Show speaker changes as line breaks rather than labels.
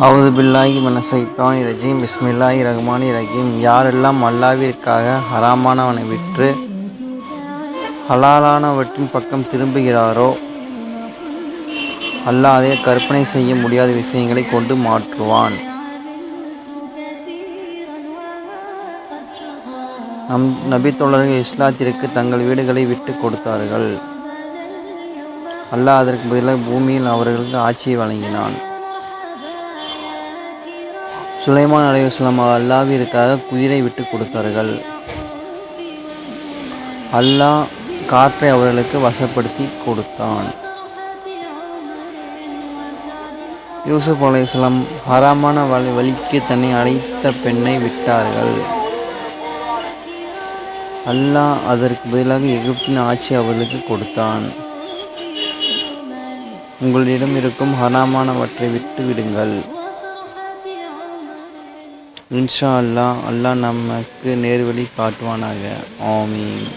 அவுது பில்லாஹி மினஷைத்தானிர் ரஜீம். பிஸ்மில்லாஹிர் ரஹ்மானிர் ரஹீம். யாரெல்லாம் அல்லாஹ்விற்காக ஹராமானவனை விற்று ஹலாலானவற்றின் பக்கம் திரும்புகிறாரோ, அல்லாஹ் அதை கற்பனை செய்ய முடியாத விஷயங்களை கொண்டு மாற்றுவான். நபித்தோழர்கள் இஸ்லாத்திற்கு தங்கள் வீடுகளை விட்டு கொடுத்தார்கள். அல்லாஹ் அதற்கு பதிலாக பூமியில் அவர்களுக்கு ஆட்சியை வழங்கினான். சுலைமான் அலைஹிஸ்ஸலாம் அல்லாஹ்விற்காக குதிரை விட்டு கொடுத்தார்கள். அல்லாஹ் காற்றை அவர்களுக்கு வசப்படுத்தி கொடுத்தான். யூசுப் அலைஹிஸ்ஸலாம் ஹராமான வழிக்கு தன்னை அழைத்த பெண்ணை விட்டார்கள். அல்லாஹ் அதற்கு பதிலாக எகிப்தின் ஆட்சி அவர்களுக்கு கொடுத்தான். உங்களிடம் இருக்கும் ஹராமானவற்றை விட்டு விடுங்கள். இன்ஷா அல்லாஹ் நமக்கு நேர்வழி காட்டுவானாக. ஆமீன்.